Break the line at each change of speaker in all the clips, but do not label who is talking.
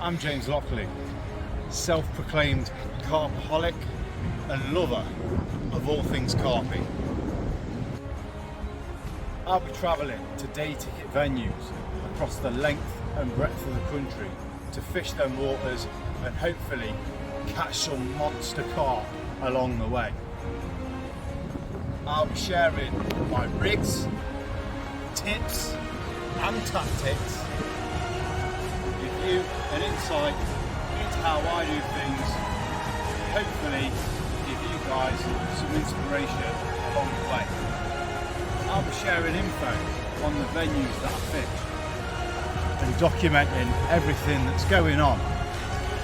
I'm James Lockley, self-proclaimed carpaholic and lover of all things carping. I'll be travelling to day ticket venues across the length and breadth of the country to fish them waters and hopefully catch some monster carp along the way. I'll be sharing my rigs, tips and tactics, give you an insight into how I do things, hopefully give you guys some inspiration along the way. I'll be sharing info on the venues that I fish and documenting everything that's going on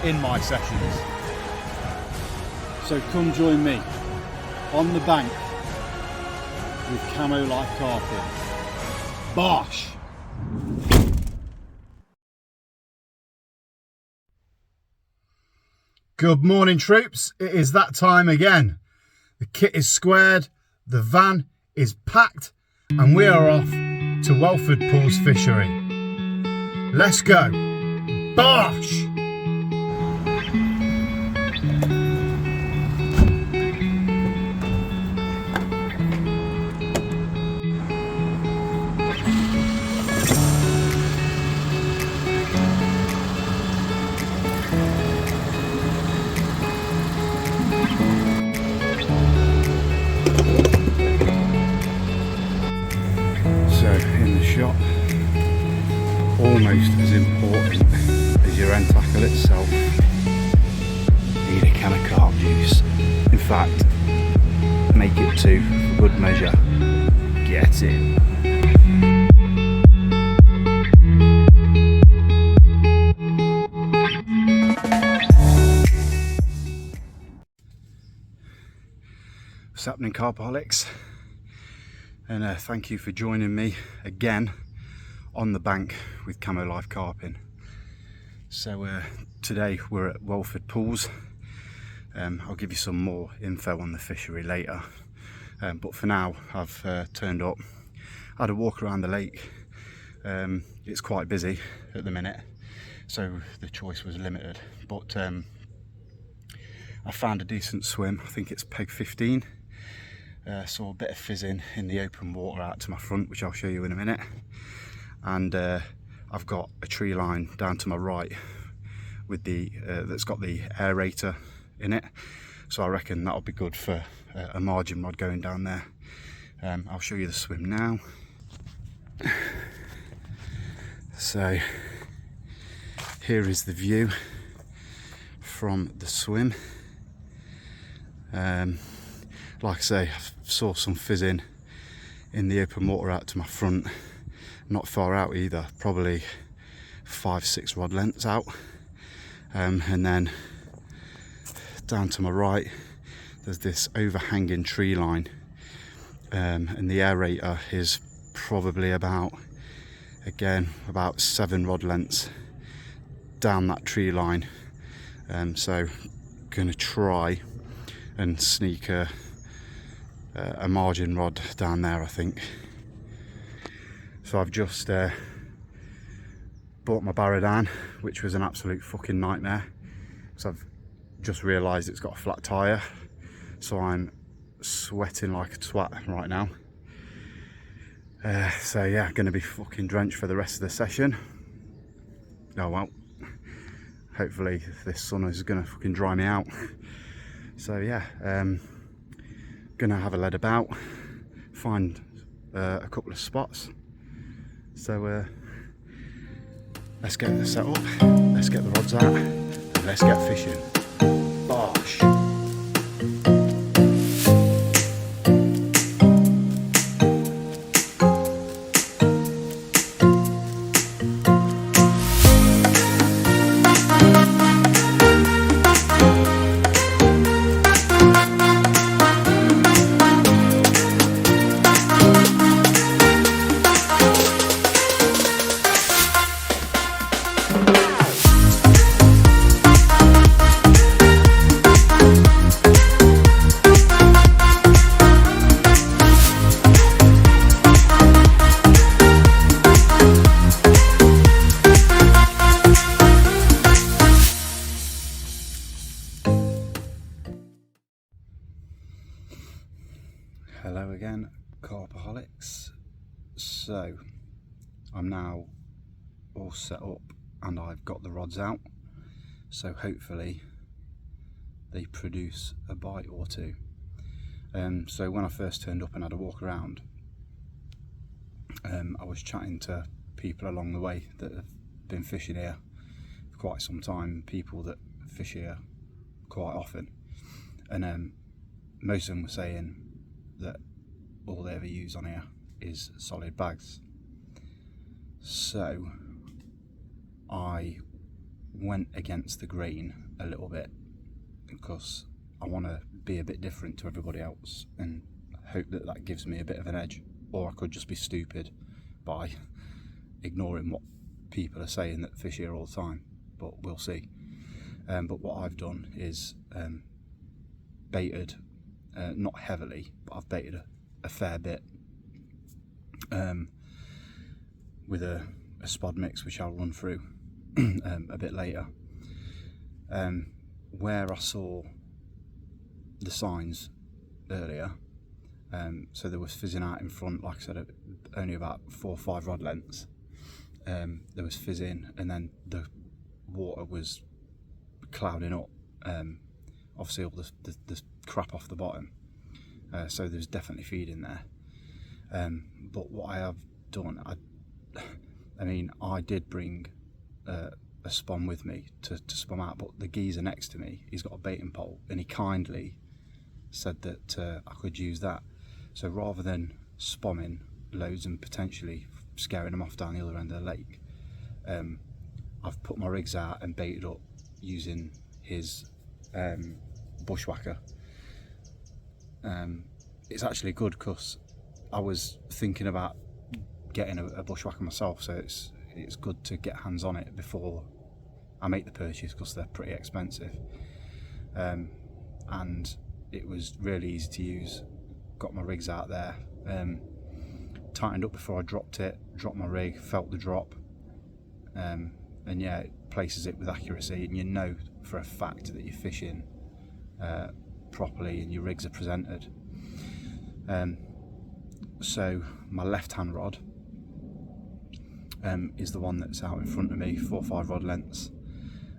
in my sessions. So come join me on the bank with Camo Life Carping. Bosh! Good morning, troops. It is that time again. The kit is squared, the van is packed, and we are off to Whelford Pools Fishery. Let's go. Bosh! Shot, almost as important as your end tackle itself, need a can of carp juice. In fact, make it two for good measure. Get in. What's happening, carpaholics? And thank you for joining me again on the bank with Camo Life Carping. So today we're at Whelford Pools. I'll give you some more info on the fishery later, but for now I've turned up, had a walk around the lake. It's quite busy at the minute, so the choice was limited, but I found a decent swim. I think it's peg 15. Saw a bit of fizzing in the open water out to my front, which I'll show you in a minute, and I've got a tree line down to my right with the that's got the aerator in it, so I reckon that'll be good for a margin rod going down there. I'll show you the swim now. So here is the view from the swim. Like I say, I saw some fizzing in the open water out to my front, not far out either, probably 5-6 rod lengths out, and then down to my right there's this overhanging tree line, and the aerator is probably about 7 rod lengths down that tree line, so gonna try and sneak a margin rod down there, I think. So I've just bought my Barradan, which was an absolute fucking nightmare, so I've just realised it's got a flat tyre, so I'm sweating like a twat right now. So yeah, going to be fucking drenched for the rest of the session. Oh well, hopefully this sun is going to fucking dry me out. So yeah, gonna have a lead about, find a couple of spots. So let's get this set up, let's get the rods out, and let's get fishing. Bosh! So I'm now all set up and I've got the rods out, so hopefully they produce a bite or two. So when I first turned up and had a walk around, I was chatting to people along the way that have been fishing here for quite some time, people that fish here quite often, and most of them were saying that all they ever use on here is solid bags. So I went against the grain a little bit because I want to be a bit different to everybody else and hope that that gives me a bit of an edge. Or I could just be stupid by ignoring what people are saying that fish here all the time, but we'll see. But what I've done is baited, not heavily, but I've baited a fair bit with a spod mix, which I'll run through a bit later. Where I saw the signs earlier, so there was fizzing out in front, like I said, only about 4 or 5 rod lengths. There was fizzing, and then the water was clouding up, obviously all the crap off the bottom, so there's definitely feed in there. But what I have done, I mean, I did bring a spawn with me to spawn out, but the geezer next to me, he's got a baiting pole, and he kindly said that I could use that. So rather than spamming loads and potentially scaring them off down the other end of the lake, I've put my rigs out and baited up using his bushwhacker. It's actually good because I was thinking about getting a bushwhacker myself, so it's good to get hands on it before I make the purchase, because they're pretty expensive. And it was really easy to use. Got my rigs out there, tightened up before I dropped my rig, felt the drop, and yeah, it places it with accuracy, and you know for a fact that you're fishing properly and your rigs are presented. So my left hand rod is the one that's out in front of me, 4 or 5 rod lengths,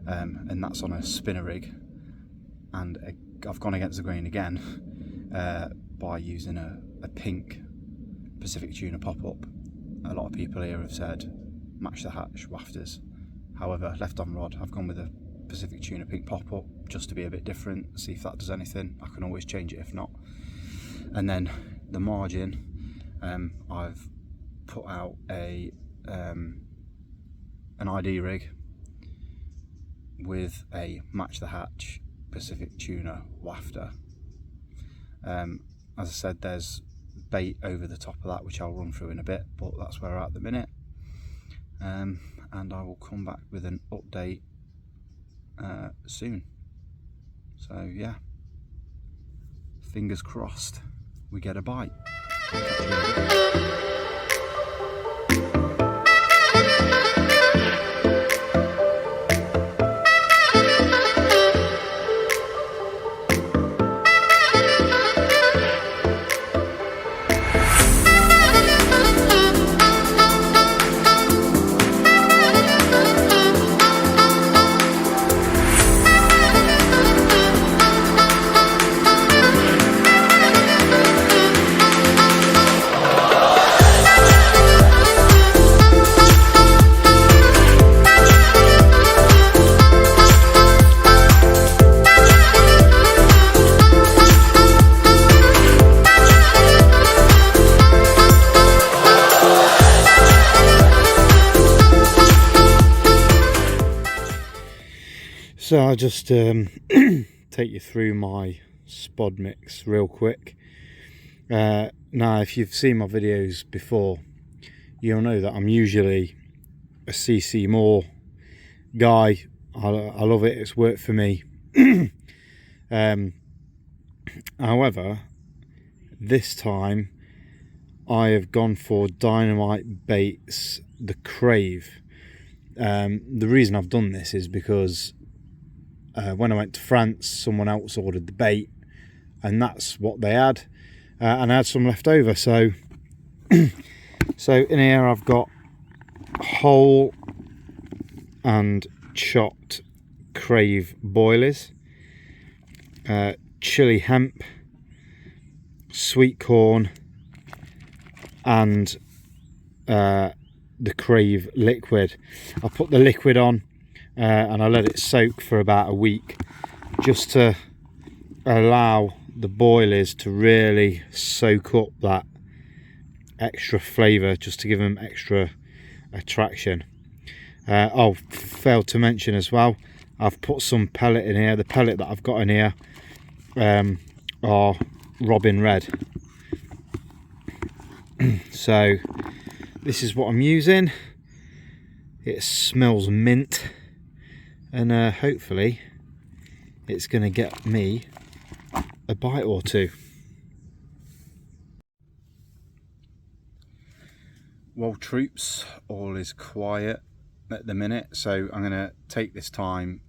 and that's on a spinner rig, and I've gone against the grain again by using a pink Pacific tuna pop-up. A lot of people here have said match the hatch wafters. However, left on rod, I've gone with a Pacific tuna pink pop-up just to be a bit different, see if that does anything. I can always change it if not. And then the margin, I've put out an ID rig with a match the hatch Pacific tuna wafter. As I said, there's bait over the top of that, which I'll run through in a bit, but that's where we're at the minute. And I will come back with an update soon. So yeah, fingers crossed we get a bite. I'll catch you in a bit. So I'll just take you through my spod mix real quick. Now, if you've seen my videos before, you'll know that I'm usually a CC more guy. I love it, it's worked for me. However, this time I have gone for Dynamite Baits, the Crave. The reason I've done this is because when I went to France, someone else ordered the bait, and that's what they had, and I had some left over. So So in here I've got whole and chopped crave boilies, chili hemp, sweet corn, and the crave liquid. I put the liquid on and I let it soak for about a week, just to allow the boilies to really soak up that extra flavour, just to give them extra attraction. I'll fail to mention as well, I've put some pellet in here. The pellet that I've got in here are Robin Red. So this is what I'm using. It smells mint, and hopefully it's going to get me a bite or two. Well, troops, all is quiet at the minute, so I'm going to take this time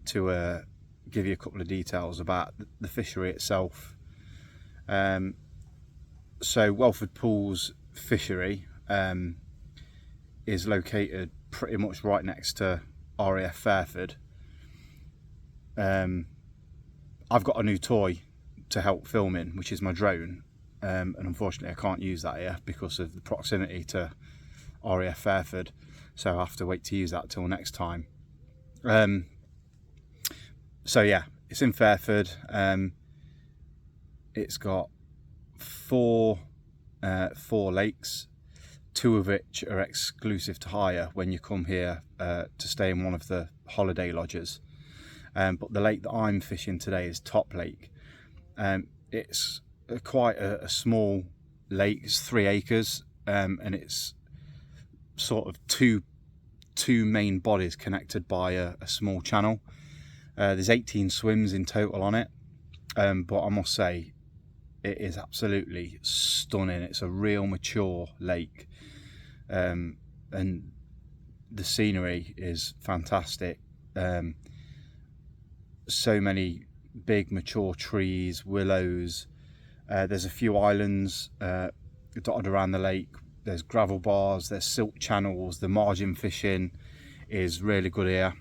to give you a couple of details about the fishery itself. So Whelford Pools Fishery is located pretty much right next to RAF Fairford. I've got a new toy to help filming, which is my drone, and unfortunately I can't use that here because of the proximity to RAF Fairford, so I'll have to wait to use that till next time. So yeah, it's in Fairford. It's got four lakes, two of which are exclusive to hire when you come here to stay in one of the holiday lodges. But the lake that I'm fishing today is Top Lake. It's quite a small lake. It's 3 acres, and it's sort of two main bodies connected by a small channel. There's 18 swims in total on it, but I must say it is absolutely stunning. It's a real mature lake, and the scenery is fantastic. So many big mature trees, willows. There's a few islands dotted around the lake. There's gravel bars, there's silt channels. The margin fishing is really good here.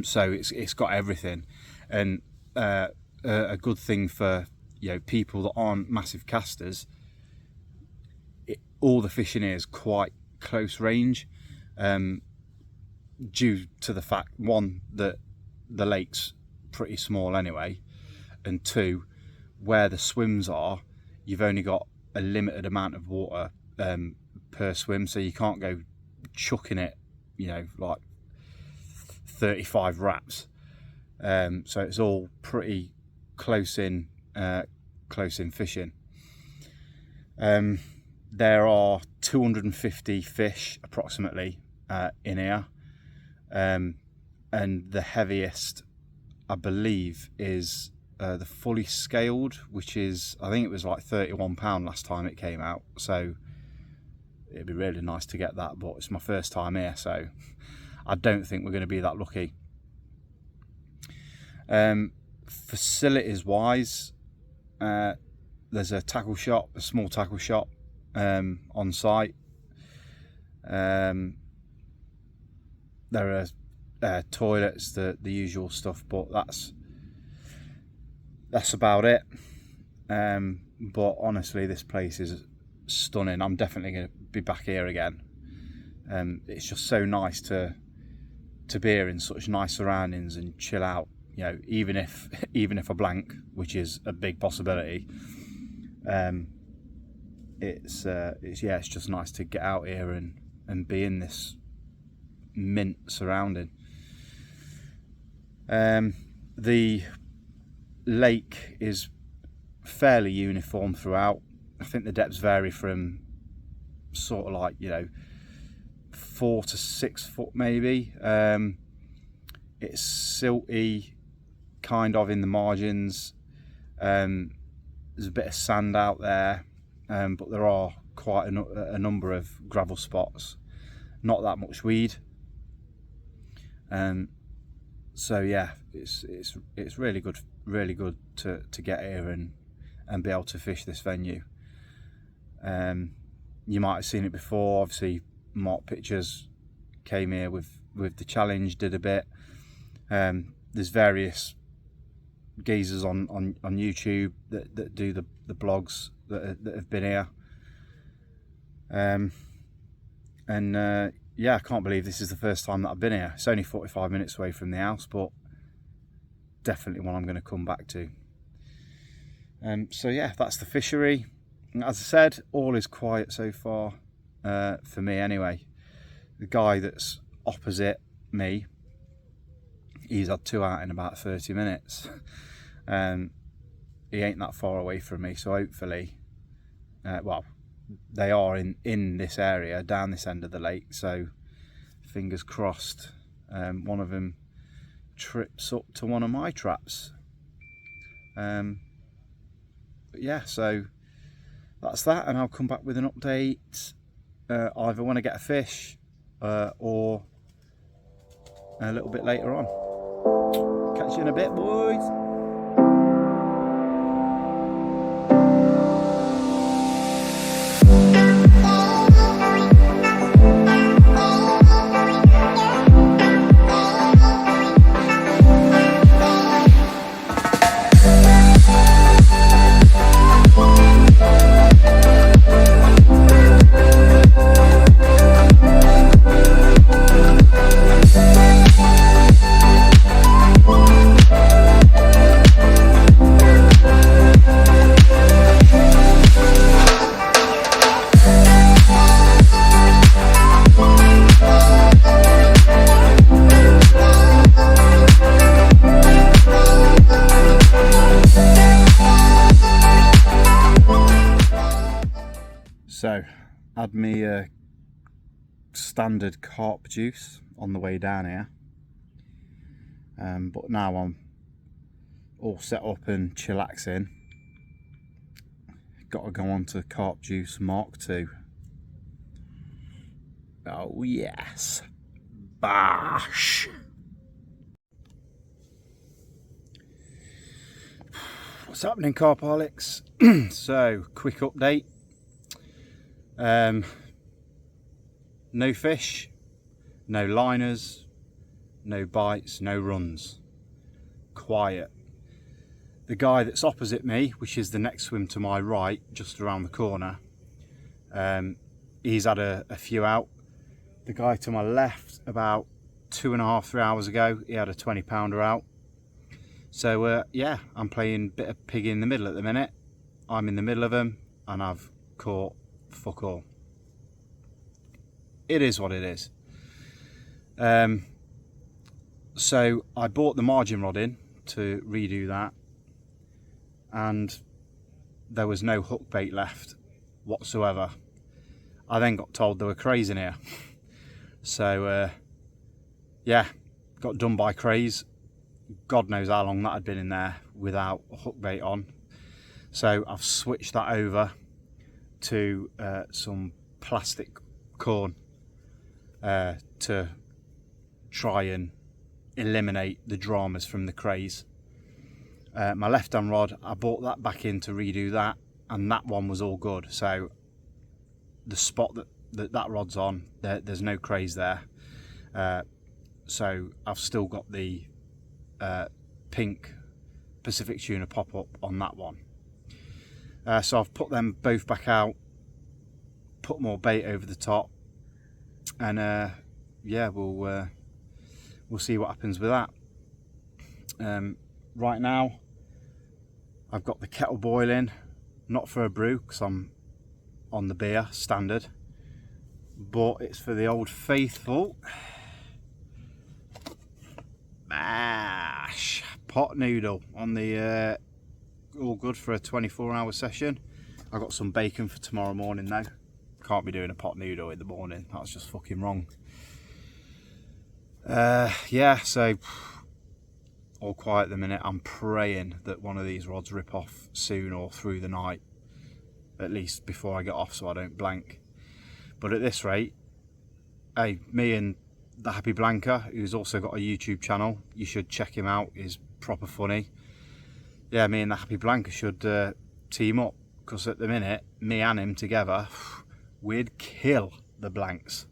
So it's got everything, and a good thing for people that aren't massive casters. All the fishing here is quite close range, due to the fact, one, that the lake's pretty small anyway, and two, where the swims are, you've only got a limited amount of water per swim, so you can't go chucking it like 35 wraps. So it's all pretty close in fishing. There are 250 fish approximately in here, and the heaviest, I believe, is the fully scaled, which is, I think it was like £31 last time it came out, so it'd be really nice to get that, but it's my first time here, so I don't think we're going to be that lucky. Facilities wise, there's a tackle shop, a small tackle shop on site. There are toilets, the usual stuff, but that's about it. But honestly, this place is stunning. I'm definitely going to be back here again. It's just so nice to be here in such nice surroundings and chill out. Even if I blank, which is a big possibility, it's just nice to get out here and be in this mint surrounding. The lake is fairly uniform throughout. I think the depths vary from sort of like 4 to 6 foot maybe. It's silty kind of in the margins. There's a bit of sand out there, but there are quite a number of gravel spots, not that much weed. So yeah, it's really good to get here and be able to fish this venue. You might have seen it before. Obviously Mark Pictures came here with the challenge, did a bit. There's various geezers on YouTube that do the blogs that have been here. Yeah, I can't believe this is the first time that I've been here. It's only 45 minutes away from the house, but definitely one I'm going to come back to. So yeah, that's the fishery. As I said, all is quiet so far, for me anyway. The guy that's opposite me, he's had 2 out in about 30 minutes. He ain't that far away from me, so hopefully, well, they are in this area, down this end of the lake, so fingers crossed one of them trips up to one of my traps. But yeah, so that's that, and I'll come back with an update either when I get a fish or a little bit later on. Catch you in a bit, boys. So, had me standard carp juice on the way down here, but now I'm all set up and chillaxing. Got to go on to carp juice Mark 2. Oh yes, bash! What's happening, Carpaholics? So, quick update. No fish, no liners, no bites, no runs. Quiet. The guy that's opposite me, which is the next swim to my right, just around the corner, he's had a few out. The guy to my left, about 2.5, 3 hours ago, he had a 20-pounder out. So yeah, I'm playing bit of pig in the middle at the minute. I'm in the middle of them, and I've caught fuck all. It is what it is. So I bought the margin rod in to redo that, and there was no hook bait left whatsoever. I then got told there were crays in here. So yeah, got done by crays. God knows how long that had been in there without hook bait on. So I've switched that over to some plastic corn to try and eliminate the dramas from the crays. My left hand rod, I bought that back in to redo that, and that one was all good. So the spot that rod's on, there's no crays there. So I've still got the pink Pacific tuna pop-up on that one. So I've put them both back out, put more bait over the top, and yeah, we'll see what happens with that. Right now I've got the kettle boiling, not for a brew because I'm on the beer standard, but it's for the old faithful mash pot noodle on the all good for a 24-hour session. I got some bacon for tomorrow morning though. Can't be doing a pot noodle in the morning, that's just fucking wrong. Yeah, so all quiet at the minute. I'm praying that one of these rods rip off soon or through the night, at least before I get off, so I don't blank. But at this rate, hey, me and the Happy Blanca, who's also got a YouTube channel, you should check him out, he's proper funny. Yeah, me and the Happy Blanca should team up, because at the minute, me and him together, we'd kill the blanks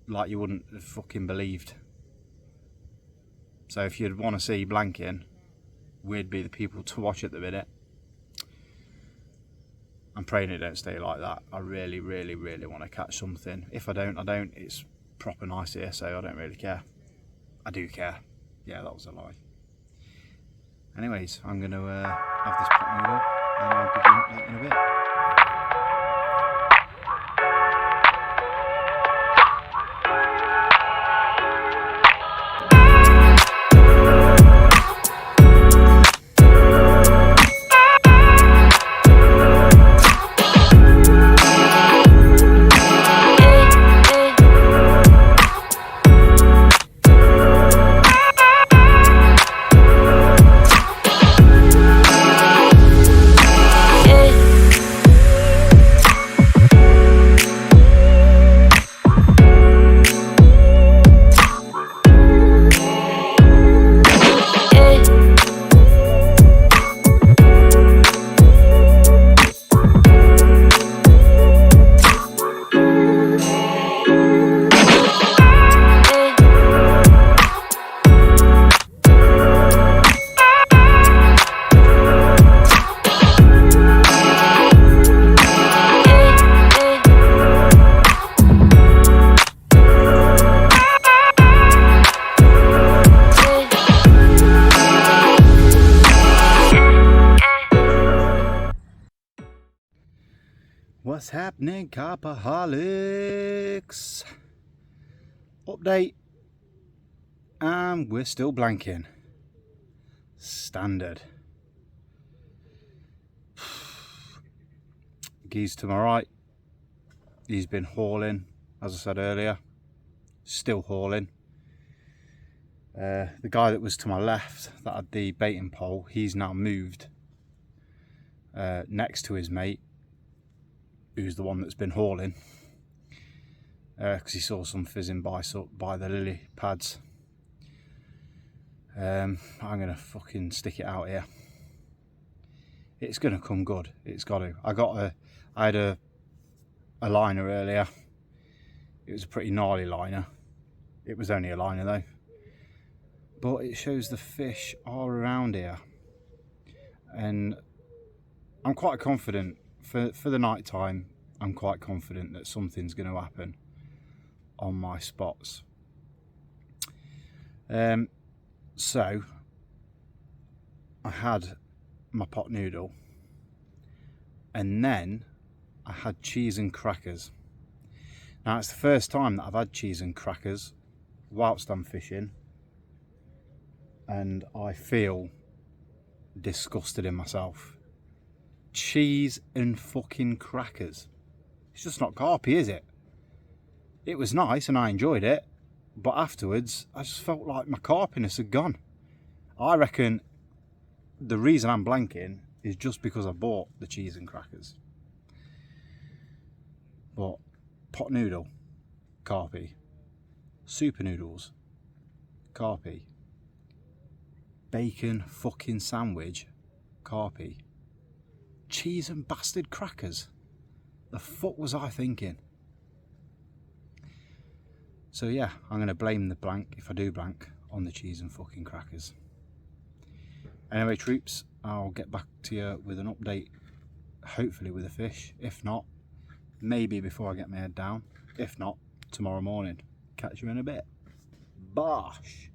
like you wouldn't have fucking believed. So if you'd want to see blanking, we'd be the people to watch at the minute. I'm praying it don't stay like that. I really, really, really want to catch something. If I don't, I don't. It's proper nice here, so I don't really care. I do care. Yeah, that was a lie. Anyways, I'm going to have this pot noodle and I'll give you an update in a bit. What's happening, Carpaholics? Update. And we're still blanking. Standard. Geese to my right. He's been hauling, as I said earlier. Still hauling. The guy that was to my left, that had the baiting pole, he's now moved next to his mate, who's the one that's been hauling, because he saw some fizzing by the lily pads. I'm gonna fucking stick it out here. It's gonna come good. It's got to. I had a liner earlier. It was a pretty gnarly liner. It was only a liner though, but it shows the fish are around here, and I'm quite confident. For the night time, I'm quite confident that something's going to happen on my spots. So I had my pot noodle, and then I had cheese and crackers. Now it's the first time that I've had cheese and crackers whilst I'm fishing, and I feel disgusted in myself. Cheese and fucking crackers. It's just not carpy, is it? It was nice and I enjoyed it, but afterwards I just felt like my carpiness had gone. I reckon the reason I'm blanking is just because I bought the cheese and crackers. But pot noodle, carpy. Super noodles, carpy. Bacon fucking sandwich, carpy. Cheese and bastard crackers. The fuck was I thinking? So yeah, I'm going to blame the blank, if I do blank, on the cheese and fucking crackers. Anyway, troops, I'll get back to you with an update, hopefully with a fish. If not, maybe before I get my head down. If not, tomorrow morning. Catch you in a bit. Bosh!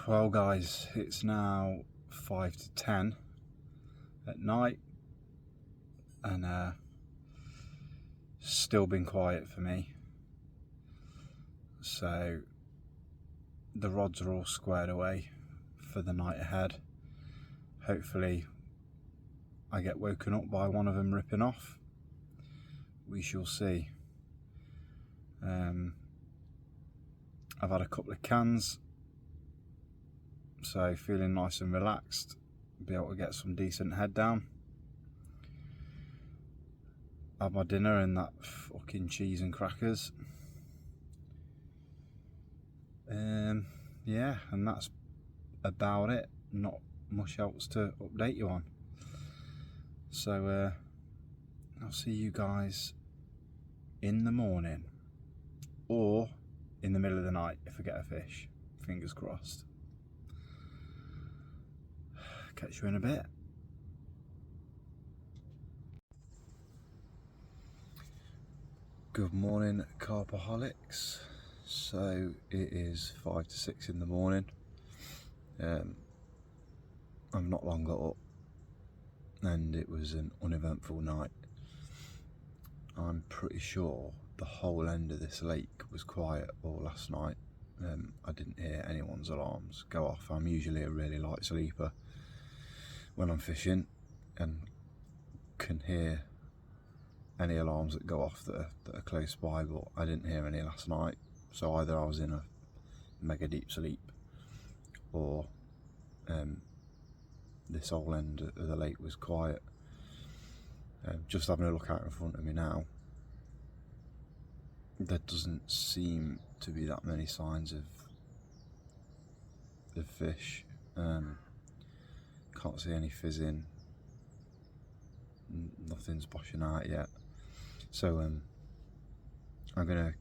Well guys, it's now 5 to 10 at night, and still been quiet for me. So the rods are all squared away for the night ahead. Hopefully I get woken up by one of them ripping off. We shall see. I've had a couple of cans, so feeling nice and relaxed, be able to get some decent head down. Had my dinner and that fucking cheese and crackers. Yeah, and that's about it. Not much else to update you on. So I'll see you guys in the morning, or in the middle of the night if I get a fish. Fingers crossed. Catch you in a bit. Good morning, Carpaholics. So it is 5 to 6 in the morning. I've not long got up, and it was an uneventful night. I'm pretty sure the whole end of this lake was quiet all last night. I didn't hear anyone's alarms go off. I'm usually a really light sleeper when I'm fishing, and can hear any alarms that go off that are close by, but I didn't hear any last night. So either I was in a mega deep sleep, or this whole end of the lake was quiet. Just having a look out in front of me now, there doesn't seem to be that many signs of fish. Can't see any fizzing, nothing's boshing out yet. So I'm gonna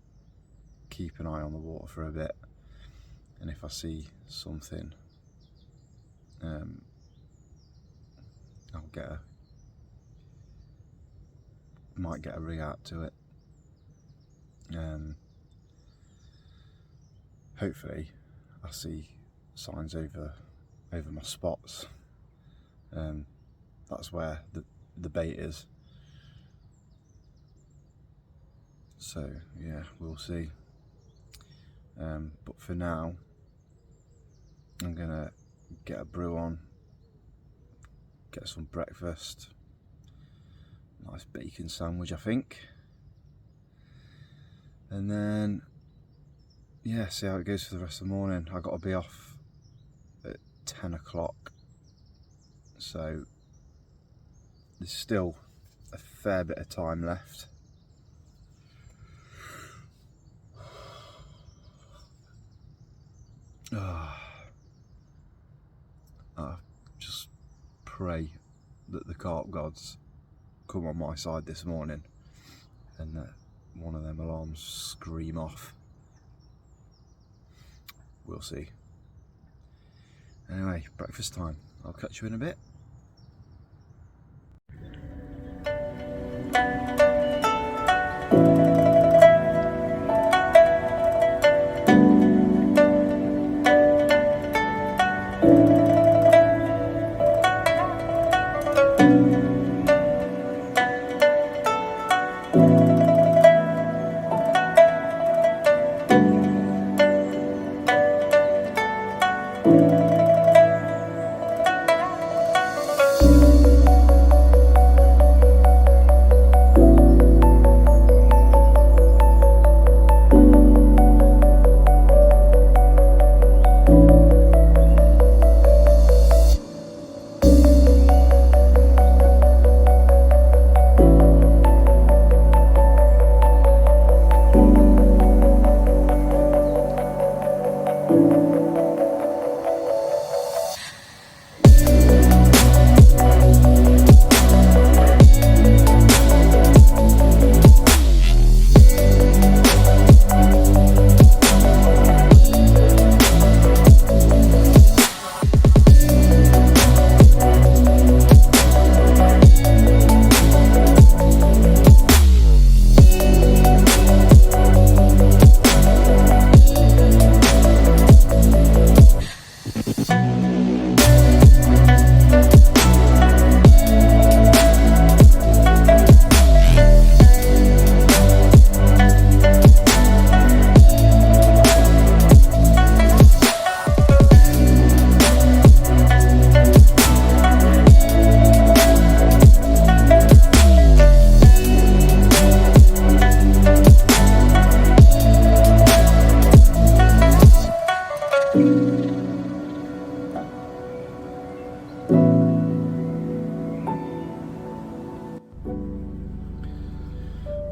keep an eye on the water for a bit, and if I see something, might get a rig out to it. Hopefully I see signs over my spots. That's where the bait is. So yeah, we'll see. But for now, I'm gonna get a brew on, get some breakfast, nice bacon sandwich I think, and then yeah, see how it goes for the rest of the morning. I got to be off at 10 o'clock, so there's still a fair bit of time left. I just pray that the carp gods come on my side this morning, and that one of them alarms scream off. We'll see. Anyway, breakfast time. I'll catch you in a bit.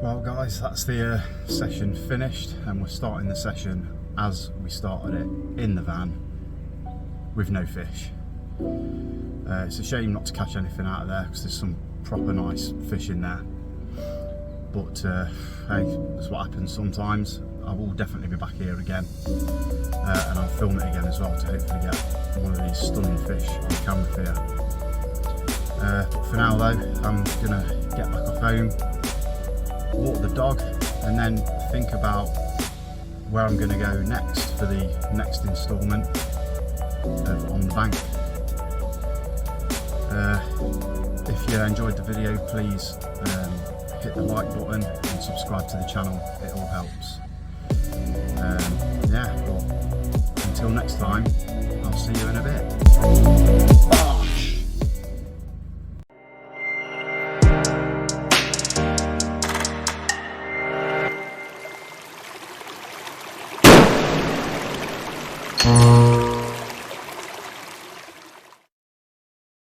Well guys, that's the session finished, and we're starting the session as we started it, in the van, with no fish. It's a shame not to catch anything out of there because there's some proper nice fish in there. But hey, that's what happens sometimes. I will definitely be back here again, and I'll film it again as well to hopefully get one of these stunning fish on camera for you. But for now though, I'm gonna get back off home, walk the dog, and then think about where I'm gonna go next for the next instalment of On the Bank. If you enjoyed the video, please hit the like button and subscribe to the channel, it all helps. Yeah, well, until next time, I'll see you in a bit. Bosh!